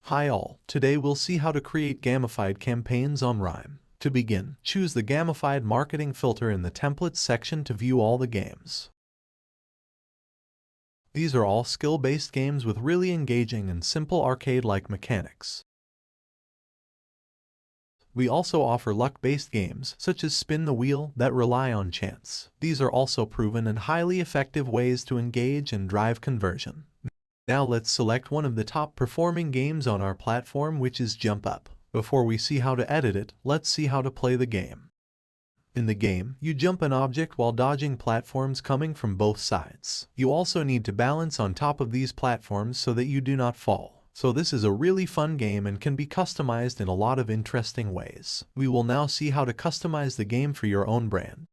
Hi all, today we'll see how to create gamified campaigns on Rhym. To begin, choose the gamified marketing filter in the templates section to view all the games. These are all skill-based games with really engaging and simple arcade-like mechanics. We also offer luck-based games, such as Spin the Wheel, that rely on chance. These are also proven and highly effective ways to engage and drive conversion. Now let's select one of the top performing games on our platform, which is Jump Up. Before we see how to edit it, let's see how to play the game. In the game, you jump an object while dodging platforms coming from both sides. You also need to balance on top of these platforms so that you do not fall. So this is a really fun game and can be customized in a lot of interesting ways. We will now see how to customize the game for your own brand.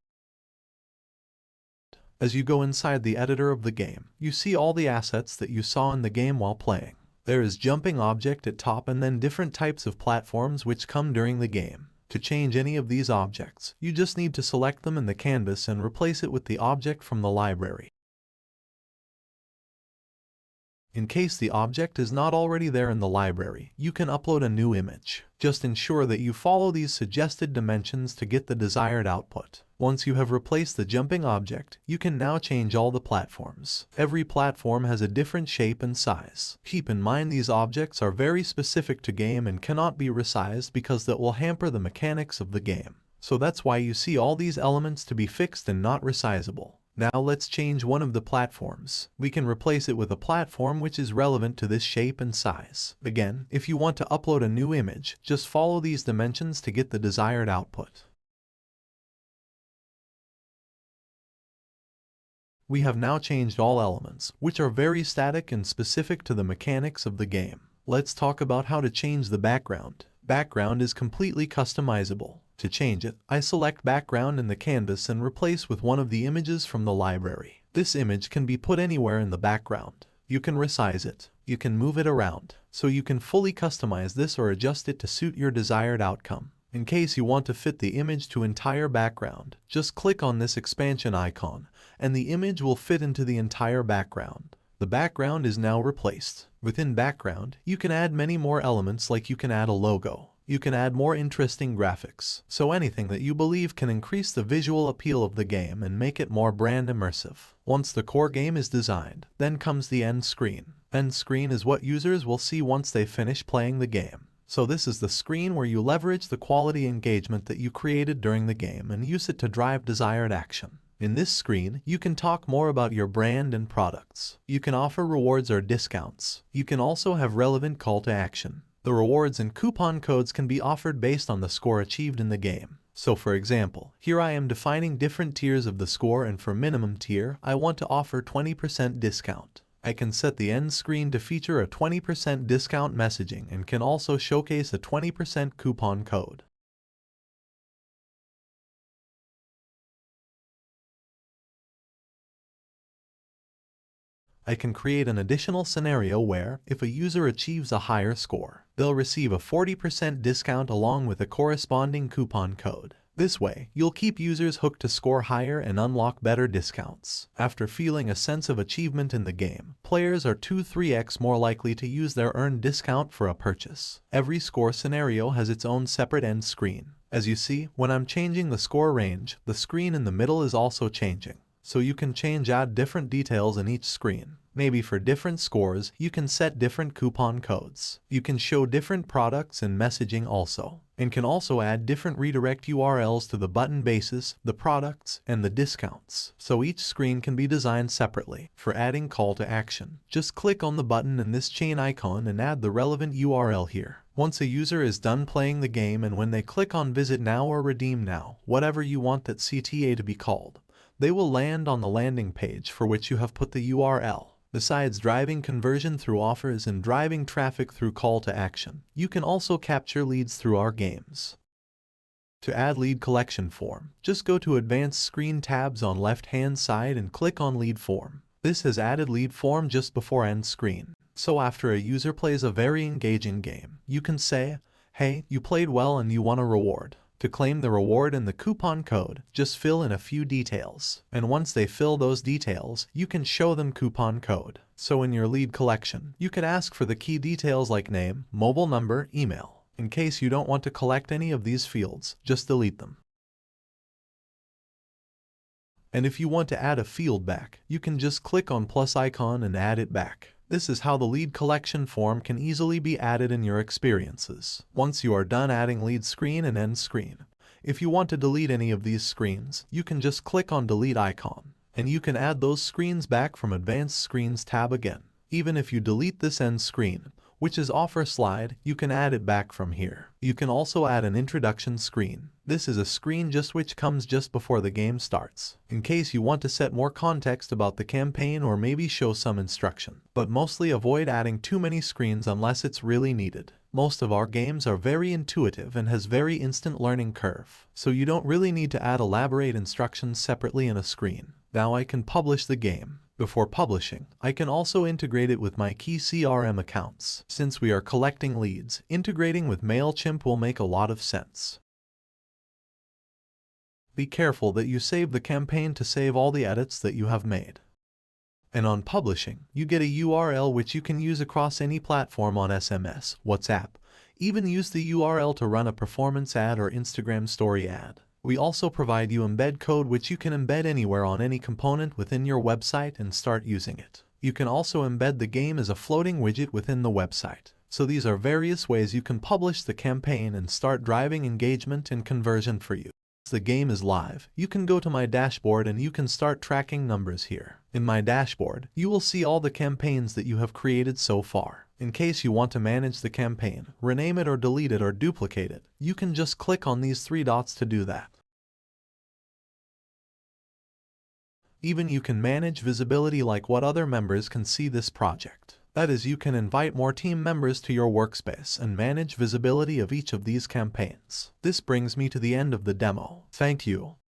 As you go inside the editor of the game, you see all the assets that you saw in the game while playing. There is jumping object at top and then different types of platforms which come during the game. To change any of these objects, you just need to select them in the canvas and replace it with the object from the library. In case the object is not already there in the library, you can upload a new image. Just ensure that you follow these suggested dimensions to get the desired output. Once you have replaced the jumping object, you can now change all the platforms. Every platform has a different shape and size. Keep in mind these objects are very specific to game and cannot be resized because that will hamper the mechanics of the game. So that's why you see all these elements to be fixed and not resizable. Now let's change one of the platforms. We can replace it with a platform which is relevant to this shape and size. Again, if you want to upload a new image, just follow these dimensions to get the desired output. We have now changed all elements, which are very static and specific to the mechanics of the game. Let's talk about how to change the background. Background is completely customizable. To change it, I select background in the canvas and replace with one of the images from the library. This image can be put anywhere in the background. You can resize it. You can move it around. So you can fully customize this or adjust it to suit your desired outcome. In case you want to fit the image to entire background, just click on this expansion icon, and the image will fit into the entire background. The background is now replaced. Within background, you can add many more elements, like you can add a logo. You can add more interesting graphics, so anything that you believe can increase the visual appeal of the game and make it more brand immersive. Once the core game is designed, then comes the end screen. End screen is what users will see once they finish playing the game. So this is the screen where you leverage the quality engagement that you created during the game and use it to drive desired action. In this screen, you can talk more about your brand and products. You can offer rewards or discounts. You can also have relevant call to action. The rewards and coupon codes can be offered based on the score achieved in the game. So for example, here I am defining different tiers of the score, and for minimum tier, I want to offer 20% discount. I can set the end screen to feature a 20% discount messaging and can also showcase a 20% coupon code. I can create an additional scenario where, if a user achieves a higher score, they'll receive a 40% discount along with a corresponding coupon code. This way, you'll keep users hooked to score higher and unlock better discounts. After feeling a sense of achievement in the game, players are 2-3x more likely to use their earned discount for a purchase. Every score scenario has its own separate end screen. As you see, when I'm changing the score range, the screen in the middle is also changing. So you can add different details in each screen. Maybe for different scores, you can set different coupon codes. You can show different products and messaging also. And can also add different redirect URLs to the button basis, the products, and the discounts. So each screen can be designed separately. For adding call to action, just click on the button in this chain icon and add the relevant URL here. Once a user is done playing the game and when they click on Visit Now or Redeem Now, whatever you want that CTA to be called, they will land on the landing page for which you have put the URL. Besides driving conversion through offers and driving traffic through call to action, you can also capture leads through our games. To add lead collection form, just go to Advanced Screen tabs on left-hand side and click on Lead Form. This has added lead form just before end screen. So after a user plays a very engaging game, you can say, "Hey, you played well and you won a reward. To claim the reward and the coupon code, just fill in a few details. And once they fill those details, you can show them coupon code. So in your lead collection, you could ask for the key details like name, mobile number, email. In case you don't want to collect any of these fields, just delete them. And if you want to add a field back, you can just click on plus icon and add it back. This is how the lead collection form can easily be added in your experiences. Once you are done adding lead screen and end screen, if you want to delete any of these screens, you can just click on delete icon, and you can add those screens back from advanced screens tab again. Even if you delete this end screen, which is offer slide, you can add it back from here. You can also add an introduction screen. This is a screen which comes just before the game starts, in case you want to set more context about the campaign or maybe show some instruction. But mostly avoid adding too many screens unless it's really needed. Most of our games are very intuitive and has very instant learning curve, so you don't really need to add elaborate instructions separately in a screen. Now I can publish the game. Before publishing, I can also integrate it with my key CRM accounts. Since we are collecting leads, integrating with MailChimp will make a lot of sense. Be careful that you save the campaign to save all the edits that you have made. And on publishing, you get a URL which you can use across any platform on SMS, WhatsApp, even use the URL to run a performance ad or Instagram story ad. We also provide you embed code which you can embed anywhere on any component within your website and start using it. You can also embed the game as a floating widget within the website. So these are various ways you can publish the campaign and start driving engagement and conversion for you. Once the game is live, you can go to my dashboard and you can start tracking numbers here. In my dashboard, you will see all the campaigns that you have created so far. In case you want to manage the campaign, rename it or delete it or duplicate it, you can just click on these three dots to do that. Even you can manage visibility like what other members can see this project. That is, you can invite more team members to your workspace and manage visibility of each of these campaigns. This brings me to the end of the demo. Thank you.